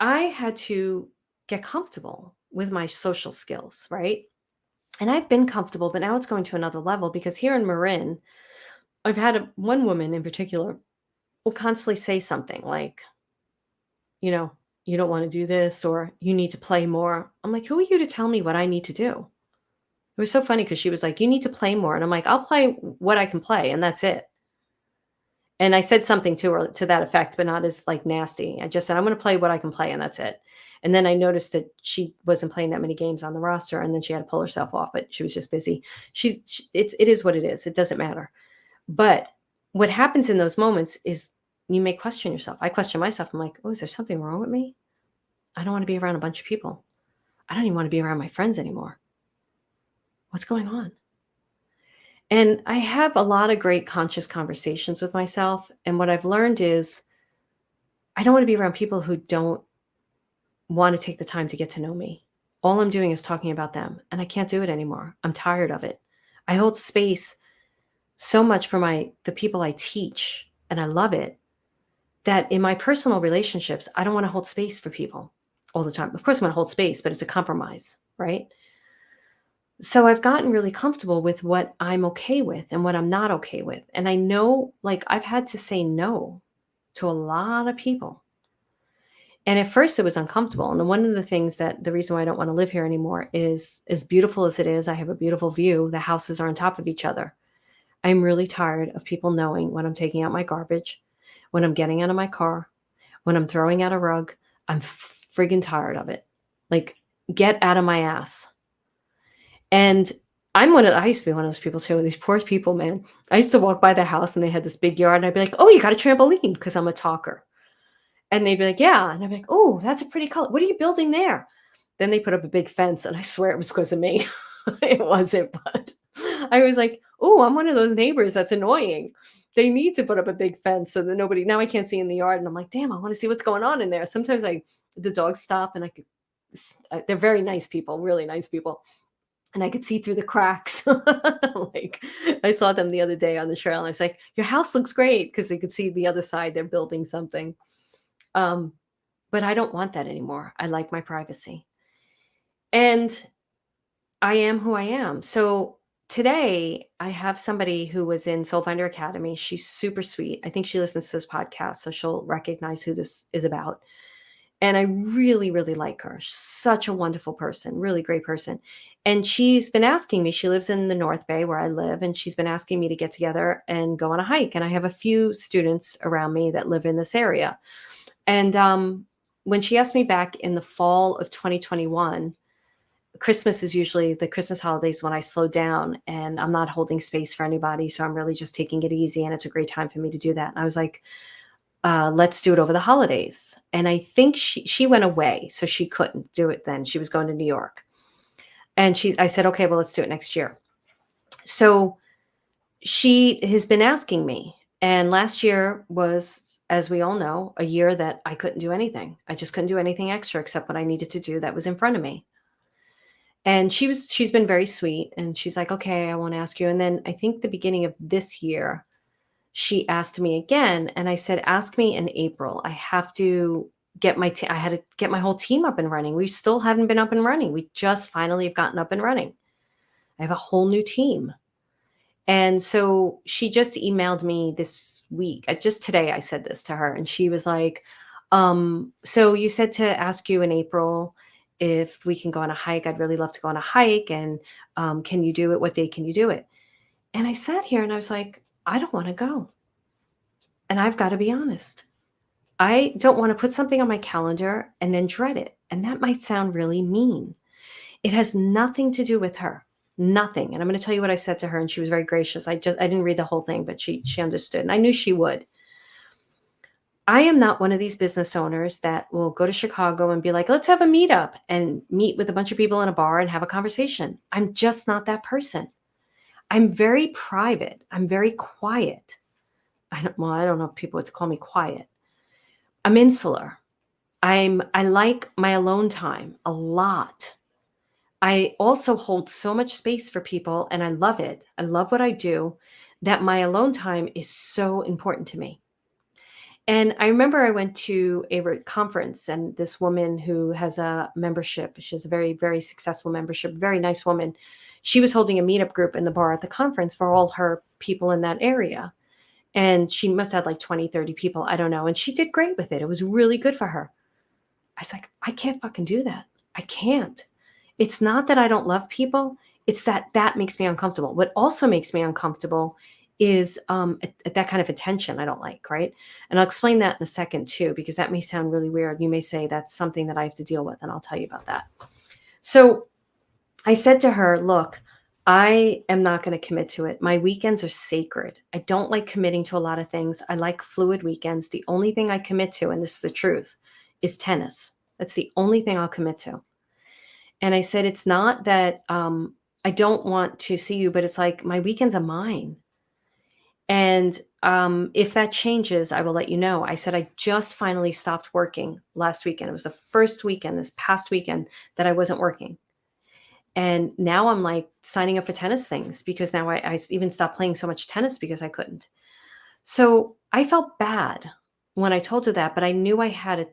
I had to get comfortable with my social skills, right? And I've been comfortable, but now it's going to another level because here in Marin, I've had one woman in particular will constantly say something like, you know, you don't want to do this or you need to play more. I'm like, who are you to tell me what I need to do? It was so funny because she was like, you need to play more. And I'm like, I'll play what I can play and that's it. And I said something to her to that effect, but not as like nasty. I just said, I'm going to play what I can play and that's it. And then I noticed that she wasn't playing that many games on the roster and then she had to pull herself off, but she was just busy. It is what it is. It doesn't matter. But what happens in those moments is you may question yourself. I question myself. I'm like, oh, is there something wrong with me? I don't want to be around a bunch of people. I don't even want to be around my friends anymore. What's going on? And I have a lot of great conscious conversations with myself. And what I've learned is I don't want to be around people who don't want to take the time to get to know me. All I'm doing is talking about them. And I can't do it anymore. I'm tired of it. I hold space so much for the people I teach, and I love it. that in my personal relationships, I don't want to hold space for people all the time. Of course, I'm going to hold space, but it's a compromise, right? So I've gotten really comfortable with what I'm okay with and what I'm not okay with. And I know, like, I've had to say no to a lot of people. And at first it was uncomfortable. And one of the things that the reason why I don't want to live here anymore is, as beautiful as it is, I have a beautiful view. The houses are on top of each other. I'm really tired of people knowing when I'm taking out my garbage, when I'm getting out of my car, when I'm throwing out a rug. I'm friggin' tired of it. Like, get out of my ass. And I used to be one of those people too. These poor people, man. I used to walk by their house and they had this big yard, and I'd be like, "Oh, you got a trampoline?" Because I'm a talker. And they'd be like, "Yeah." And I'd be like, "Oh, that's a pretty color. What are you building there?" Then they put up a big fence, and I swear it was because of me. It wasn't, but I was like, "Oh, I'm one of those neighbors that's annoying. They need to put up a big fence so that nobody now I can't see in the yard." And I'm like, "Damn, I want to see what's going on in there." Sometimes the dogs stop and I could they're very nice people, really nice people. And I could see through the cracks. Like, I saw them the other day on the trail, and I was like, "Your house looks great," because they could see the other side. They're building something. Um, but I don't want that anymore. I like my privacy. And I am who I am. So today I have somebody who was in Soul Finder Academy. She's super sweet. I think she listens to this podcast, so she'll recognize who this is about. And I really, really like her. She's such a wonderful person, really great person. And she's been asking me, she lives in the North Bay where I live, and she's been asking me to get together and go on a hike. And I have a few students around me that live in this area. And when she asked me back in the fall of 2021, Christmas is usually the Christmas holidays when I slow down and I'm not holding space for anybody. So I'm really just taking it easy. And it's a great time for me to do that. And I was like, let's do it over the holidays. And I think she went away, so she couldn't do it then. She was going to New York. And I said, okay, well, let's do it next year. So she has been asking me. And last year was, as we all know, a year that I couldn't do anything. I just couldn't do anything extra except what I needed to do that was in front of me. And she's been very sweet. And she's like, okay, I won't ask you. And then I think the beginning of this year, she asked me again, and I said, "Ask me in April. I have to get I had to get my whole team up and running. We still haven't been up and running. We just finally have gotten up and running. I have a whole new team." And so she just emailed me this week. Just today I said this to her, and she was like, so you said to ask you in April if we can go on a hike. I'd really love to go on a hike, and can you do it? What day can you do it?" And I sat here and I was like, I don't want to go. And I've got to be honest. I don't want to put something on my calendar and then dread it. And that might sound really mean. It has nothing to do with her. Nothing. And I'm going to tell you what I said to her, and she was very gracious. I didn't read the whole thing, but she understood. And I knew she would. I am not one of these business owners that will go to Chicago and be like, let's have a meetup and meet with a bunch of people in a bar and have a conversation. I'm just not that person. I'm very private. I'm very quiet. I don't know if people would call me quiet. I'm insular. I like my alone time a lot. I also hold so much space for people, and I love it. I love what I do, that my alone time is so important to me. And I remember I went to a conference, and this woman who has a membership, she has a very, very successful membership, very nice woman. She was holding a meetup group in the bar at the conference for all her people in that area. And she must have had like 20, 30 people. I don't know. And she did great with it. It was really good for her. I was like, I can't fucking do that. I can't. It's not that I don't love people. It's that makes me uncomfortable. What also makes me uncomfortable is that kind of attention I don't like, right? And I'll explain that in a second too, because that may sound really weird. You may say that's something that I have to deal with, and I'll tell you about that. So I said to her, look, I am not going to commit to it. My weekends are sacred. I don't like committing to a lot of things. I like fluid weekends. The only thing I commit to, and this is the truth, is tennis. That's the only thing I'll commit to. And I said, it's not that I don't want to see you, but it's like my weekends are mine. And if that changes, I will let you know. I said, I just finally stopped working last weekend. It was the first weekend, this past weekend, that I wasn't working. And now I'm like signing up for tennis things, because now I even stopped playing so much tennis because I couldn't. So I felt bad. when I told her that, but I knew I had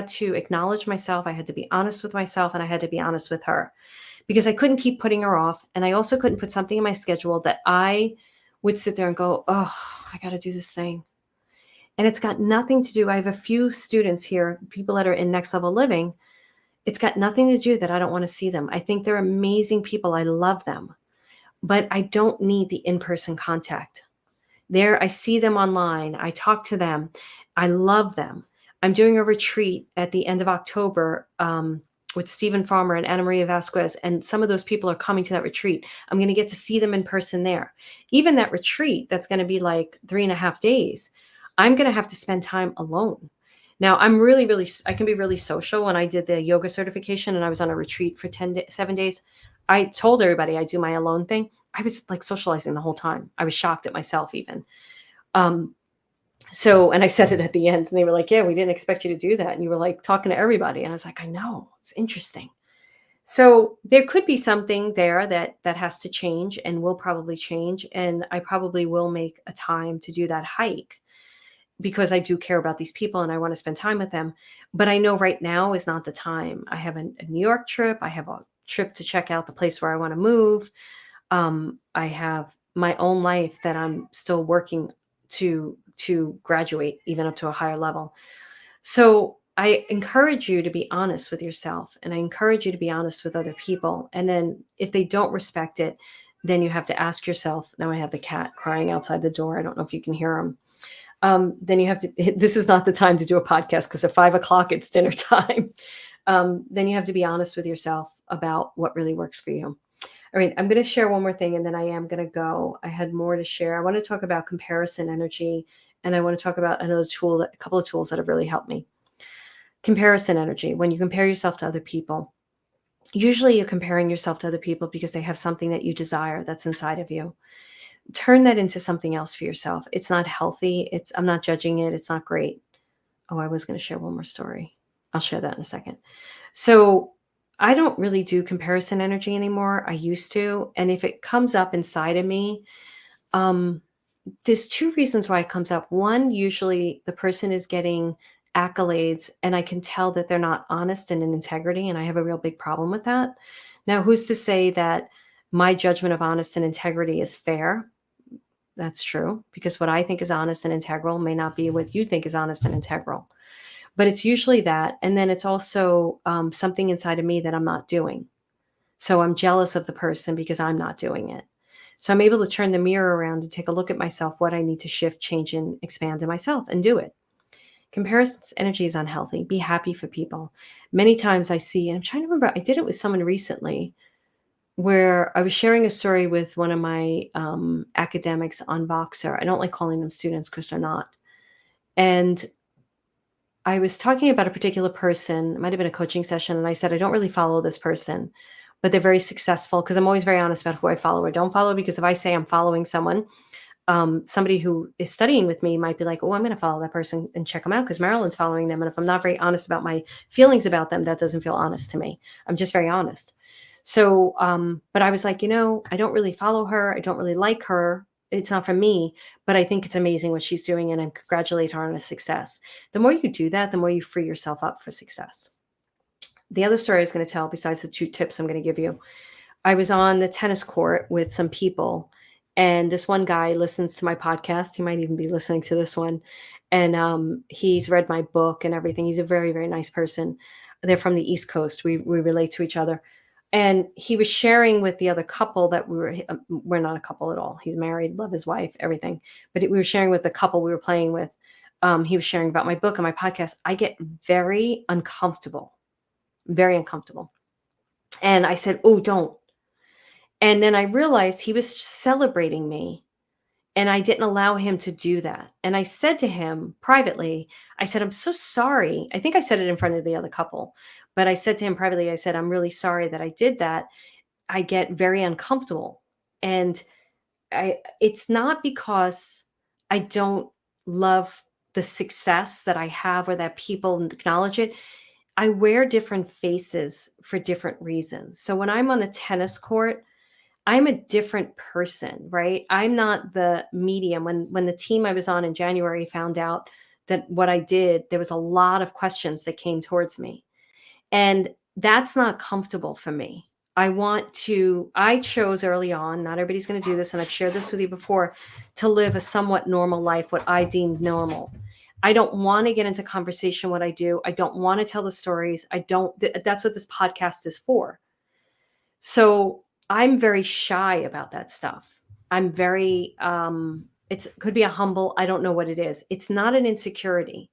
to acknowledge myself, I had to be honest with myself, and I had to be honest with her because I couldn't keep putting her off, and I also couldn't put something in my schedule that I would sit there and go, "Oh, I gotta do this thing." And it's got nothing to do I have a few students here, people that are in next level living. It's got nothing to do that I don't wanna see them. I think they're amazing people, I love them, but I don't need the in-person contact. There, I see them online. I talk to them. I love them. I'm doing a retreat at the end of October with Stephen Farmer and Anna Maria Vasquez, and some of those people are coming to that retreat. I'm going to get to see them in person there. Even that retreat, that's going to be like 3.5 days. I'm going to have to spend time alone. Now, I'm really, really, I can be really social. When I did the yoga certification and I was on a retreat for 7 days, I told everybody I do my alone thing. I was like socializing the whole time. I was shocked at myself even. Um, and I said it at the end and they were like, yeah, we didn't expect you to do that. And you were like talking to everybody. And I was like, I know, it's interesting. So there could be something there that has to change and will probably change. And I probably will make a time to do that hike because I do care about these people and I want to spend time with them. But I know right now is not the time. I have a New York trip. I have a trip to check out the place where I want to move. I have my own life that I'm still working to graduate even up to a higher level. So I encourage you to be honest with yourself and I encourage you to be honest with other people. And then if they don't respect it, then you have to ask yourself. Now I have the cat crying outside the door. I don't know if you can hear him. Then you have to, this is not the time to do a podcast because at 5 o'clock it's dinner time. Then you have to be honest with yourself about what really works for you. All right, I'm going to share one more thing and then I am going to go. I had more to share. I want to talk about comparison energy and I want to talk about another tool, a couple of tools that have really helped me. Comparison energy, when you compare yourself to other people, usually you're comparing yourself to other people because they have something that you desire that's inside of you. Turn that into something else for yourself. It's not healthy. I'm not judging it. It's not great. Oh, I was going to share one more story. I'll share that in a second. So I don't really do comparison energy anymore. I used to. And if it comes up inside of me, um, there's two reasons why it comes up. One, usually the person is getting accolades, and I can tell that they're not honest and in integrity. And I have a real big problem with that. Now, who's to say that my judgment of honest and integrity is fair? That's true, because what I think is honest and integral may not be what you think is honest and integral. But it's usually that. And then it's also something inside of me that I'm not doing. So I'm jealous of the person because I'm not doing it. So I'm able to turn the mirror around and take a look at myself, what I need to shift, change, and expand in myself and do it. Comparison's energy is unhealthy. Be happy for people. Many times I see, and I'm trying to remember, I did it with someone recently where I was sharing a story with one of my academics on Voxer. I don't like calling them students because they're not. And I was talking about a particular person, it might have been a coaching session, and I said, I don't really follow this person, but they're very successful because I'm always very honest about who I follow or don't follow. Because if I say I'm following someone, somebody who is studying with me might be like, oh, I'm going to follow that person and check them out because Marilyn's following them. And if I'm not very honest about my feelings about them, that doesn't feel honest to me. I'm just very honest. So, but I was like, I don't really follow her. I don't really like her. It's not for me, but I think it's amazing what she's doing and I congratulate her on a success. The more you do that, the more you free yourself up for success. The other story I was going to tell, besides the two tips I'm going to give you, I was on the tennis court with some people, and this one guy listens to my podcast. He might even be listening to this one. And he's read my book and everything. He's a very, very nice person. They're from the East Coast. We relate to each other. And he was sharing with the other couple that we're not a couple at all. He's married, love his wife, everything. But we were sharing with the couple we were playing with. He was sharing about my book and my podcast. I get very uncomfortable, very uncomfortable. And I said, oh, don't. And then I realized he was celebrating me and I didn't allow him to do that. And I said to him privately, I said, I'm so sorry. I think I said it in front of the other couple, but I said to him privately, I said, I'm really sorry that I did that. I get very uncomfortable. And it's not because I don't love the success that I have or that people acknowledge it. I wear different faces for different reasons. So when I'm on the tennis court, I'm a different person, right? I'm not the medium. When the team I was on in January found out that what I did, there was a lot of questions that came towards me. And that's not comfortable for me. I chose early on, not everybody's going to do this, and I've shared this with you before, to live a somewhat normal life, what I deemed normal. I don't want to get into conversation what I do. I don't want to tell the stories. That's what this podcast is for. So I'm very shy about that stuff. I'm very, it could be a humble, I don't know what it is. It's not an insecurity.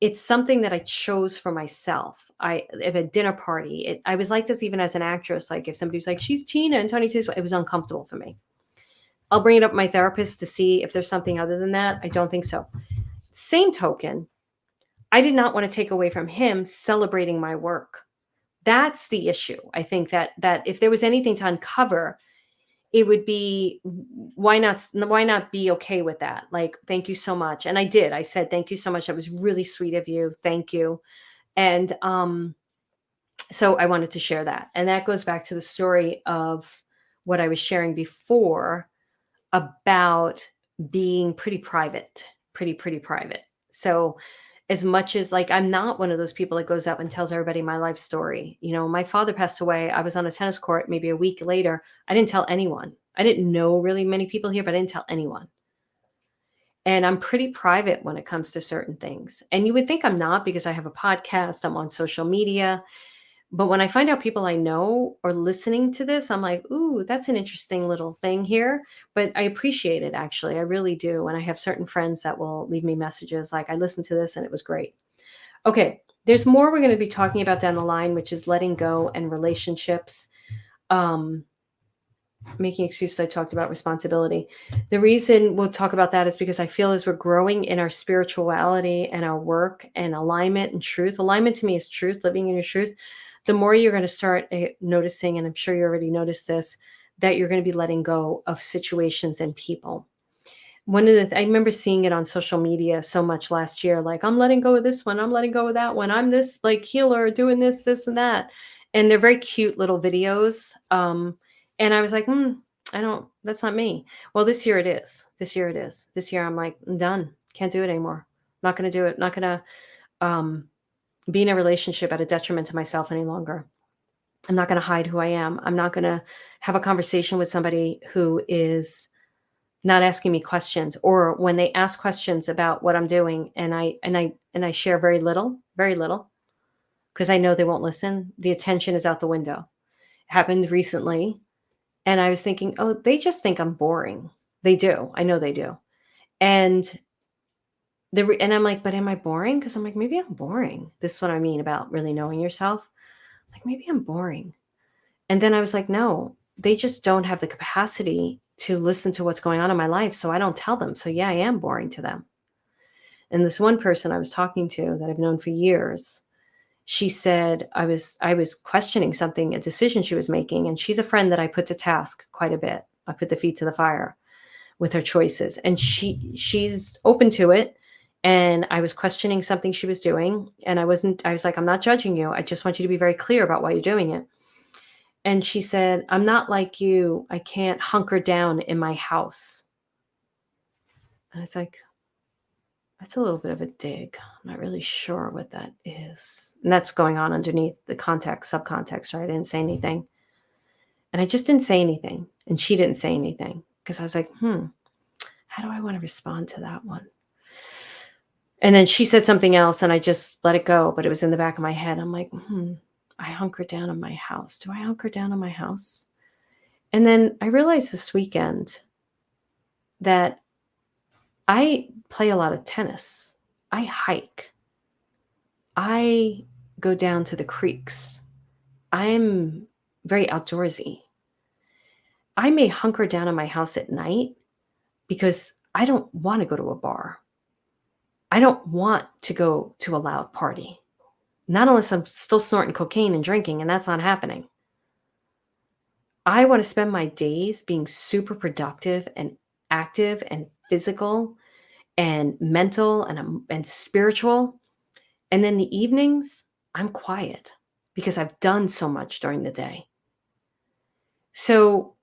It's something that I chose for myself. At a dinner party, I was like this even as an actress. Like if somebody's like, she's Tina and Tony T's, it was uncomfortable for me. I'll bring it up with my therapist to see if there's something other than that. I don't think so. Same token, I did not want to take away from him celebrating my work. That's the issue. I think that if there was anything to uncover, it would be why not be okay with that? Like, thank you so much. And I did. I said, thank you so much. That was really sweet of you. Thank you. And so I wanted to share that. And that goes back to the story of what I was sharing before about being pretty private, pretty private. So as much as like I'm not one of those people that goes up and tells everybody my life story. My father passed away. I was on a tennis court maybe a week later. I didn't tell anyone. I didn't know really many people here, but I didn't tell anyone. And I'm pretty private when it comes to certain things. And you would think I'm not because I have a podcast, I'm on social media. But when I find out people I know are listening to this, I'm like, ooh, that's an interesting little thing here. But I appreciate it, actually. I really do. And I have certain friends that will leave me messages like, I listened to this and it was great. Okay, there's more we're going to be talking about down the line, which is letting go and relationships. Making excuses, I talked about responsibility. The reason we'll talk about that is because I feel as we're growing in our spirituality and our work and alignment and truth. Alignment to me is truth, living in your truth. The more you're going to start noticing, and I'm sure you already noticed this, that you're going to be letting go of situations and people. I remember seeing it on social media so much last year, like, I'm letting go of this one, I'm letting go of that one, I'm this like healer doing this and that. And they're very cute little videos. And I was like, that's not me. Well, this year it is. This year I'm like, I'm done. Can't do it anymore. Not going to do it. Not going to be in a relationship at a detriment to myself any longer. I'm not going to hide who I am. I'm not going to have a conversation with somebody who is not asking me questions, or when they ask questions about what I'm doing and I share very little, because I know they won't listen. The attention is out the window. It happened recently. And I was thinking, oh, they just think I'm boring. They do. I know they do. And I'm like, but am I boring? Because I'm like, maybe I'm boring. This is what I mean about really knowing yourself. Like, maybe I'm boring. And then I was like, no, they just don't have the capacity to listen to what's going on in my life. So I don't tell them. So yeah, I am boring to them. And this one person I was talking to that I've known for years, she said I was questioning something, a decision she was making. And she's a friend that I put to task quite a bit. I put the feet to the fire with her choices. And she's open to it. And I was questioning something she was doing. And I was like, I'm not judging you. I just want you to be very clear about why you're doing it. And she said, I'm not like you. I can't hunker down in my house. And it's like, that's a little bit of a dig. I'm not really sure what that is. And that's going on underneath the context, subcontext, right? I didn't say anything. And I just didn't say anything. And she didn't say anything because I was like, how do I want to respond to that one? And then she said something else and I just let it go, but it was in the back of my head. I'm like, I hunker down in my house. Do I hunker down in my house? And then I realized this weekend that I play a lot of tennis. I hike. I go down to the creeks. I'm very outdoorsy. I may hunker down in my house at night because I don't want to go to a bar. I don't want to go to a loud party. Not unless I'm still snorting cocaine and drinking, and that's not happening. I want to spend my days being super productive and active and physical and mental and spiritual. And then the evenings, I'm quiet because I've done so much during the day. So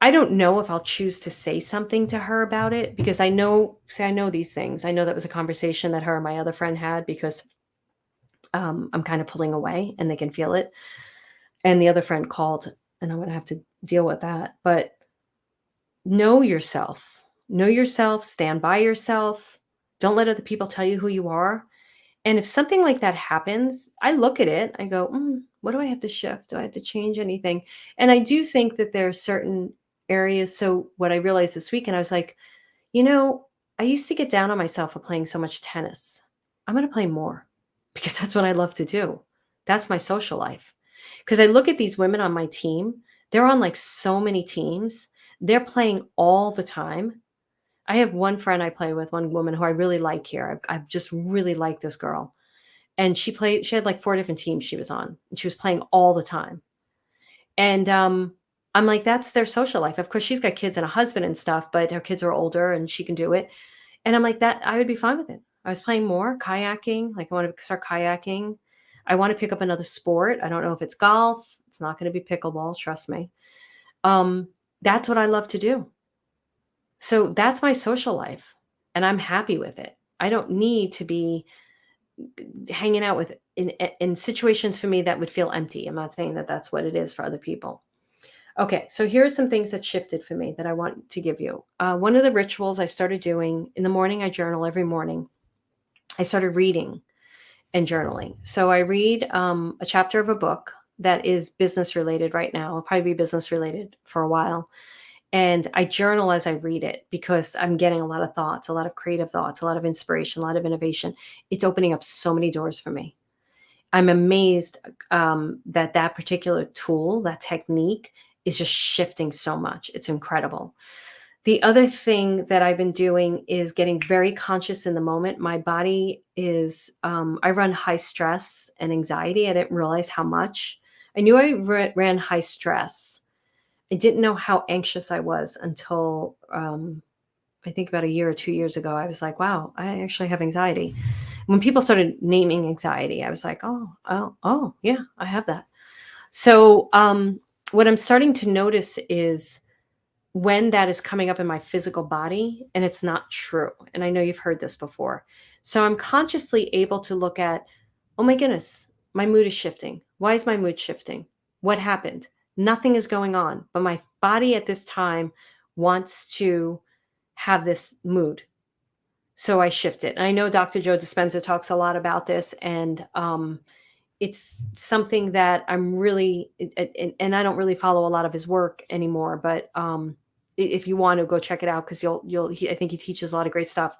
I don't know if I'll choose to say something to her about it because I know, I know these things. I know that was a conversation that her and my other friend had because I'm kind of pulling away and they can feel it. And the other friend called and I'm going to have to deal with that. But know yourself. Know yourself, stand by yourself. Don't let other people tell you who you are. And if something like that happens, I look at it, I go, what do I have to shift? Do I have to change anything? And I do think that there are certain areas. So, what I realized this weekend, I was like, you know, I used to get down on myself for playing so much tennis. I'm going to play more because that's what I love to do. That's my social life. Because I look at these women on my team, they're on like so many teams, they're playing all the time. I have one friend I play with, one woman who I really like here. I've just really liked this girl. And she had like 4 different teams she was on, and she was playing all the time. And, I'm like, that's their social life. Of course, she's got kids and a husband and stuff, but her kids are older and she can do it. And I'm like, that I would be fine with it. I was playing more kayaking, like I want to start kayaking. I want to pick up another sport. I don't know if it's golf. It's not going to be pickleball, trust me. That's what I love to do. So that's my social life, and I'm happy with it. I don't need to be hanging out with in situations for me that would feel empty. I'm not saying that that's what it is for other people. Okay, so here are some things that shifted for me that I want to give you. One of the rituals I started doing in the morning, I journal every morning. I started reading and journaling. So I read a chapter of a book that is business related right now. It'll probably be business related for a while. And I journal as I read it because I'm getting a lot of thoughts, a lot of creative thoughts, a lot of inspiration, a lot of innovation. It's opening up so many doors for me. I'm amazed that that particular tool, that technique, is just shifting so much. It's incredible. The other thing that I've been doing is getting very conscious in the moment. My body is, I run high stress and anxiety. I didn't realize how much. I knew I ran high stress. I didn't know how anxious I was until I think about a year or 2 years ago. I was like, wow, I actually have anxiety. When people started naming anxiety, I was like, oh, yeah, I have that. So, what I'm starting to notice is when that is coming up in my physical body and it's not true. And I know you've heard this before. So, I'm consciously able to look at, oh my goodness, my mood is shifting. Why is my mood shifting? What happened? Nothing is going on, but my body at this time wants to have this mood. So I shift it. And I know Dr. Joe Dispenza talks a lot about this, and it's something that I'm really, and I don't really follow a lot of his work anymore. But if you want to go check it out, because I think he teaches a lot of great stuff.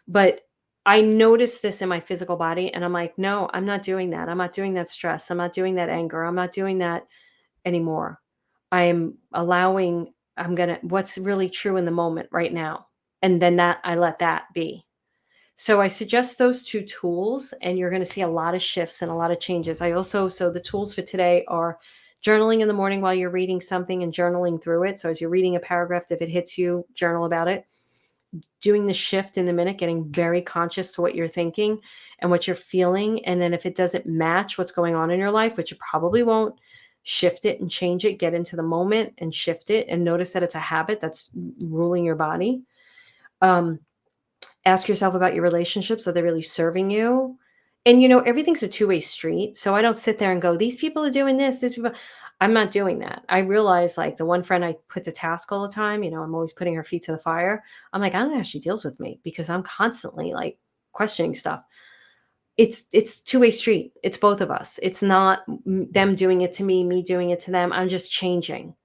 But I notice this in my physical body, and I'm like, no, I'm not doing that. I'm not doing that stress. I'm not doing that anger. I'm not doing that anymore. I am allowing. What's really true in the moment right now, and then that I let that be. So I suggest those two tools, and you're going to see a lot of shifts and a lot of changes. So the tools for today are journaling in the morning while you're reading something and journaling through it. So as you're reading a paragraph, if it hits you, journal about it. Doing the shift in the minute, getting very conscious to what you're thinking and what you're feeling. And then if it doesn't match what's going on in your life, which it probably won't, shift it and change it, get into the moment and shift it and notice that it's a habit that's ruling your body. Um, Ask yourself about your relationships. Are they really serving you? And everything's a two-way street. So I don't sit there and go, these people are doing this, these people. I'm not doing that. I realize, like, the one friend I put to task all the time, I'm always putting her feet to the fire. I'm like, I don't know how she deals with me because I'm constantly like questioning stuff. It's two-way street. It's both of us. It's not them doing it to me doing it to them. I'm just changing.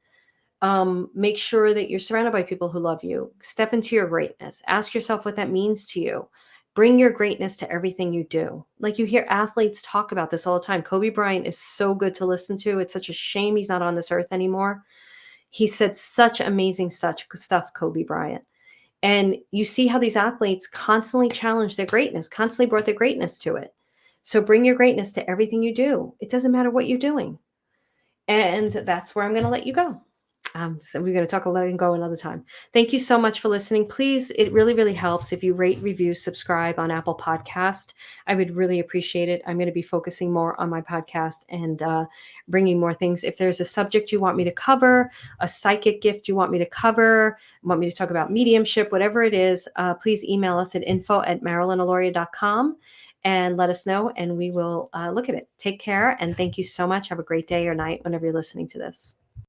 Make sure that you're surrounded by people who love you. Step into your greatness. Ask yourself what that means to you. Bring your greatness to everything you do. Like, you hear athletes talk about this all the time. Kobe Bryant is so good to listen to. It's such a shame he's not on this earth anymore. He said such amazing such stuff, Kobe Bryant. And you see how these athletes constantly challenge their greatness, constantly brought their greatness to it. So bring your greatness to everything you do. It doesn't matter what you're doing. And that's where I'm going to let you go. So we're going to talk a lot and go another time. Thank you so much for listening. Please, it really, really helps if you rate, review, subscribe on Apple Podcast. I would really appreciate it. I'm going to be focusing more on my podcast and bringing more things. If there's a subject you want me to cover, a psychic gift you want me to cover, want me to talk about mediumship, whatever it is, please email us at info@marilynaloria.com and let us know, and we will look at it. Take care, and thank you so much. Have a great day or night whenever you're listening to this.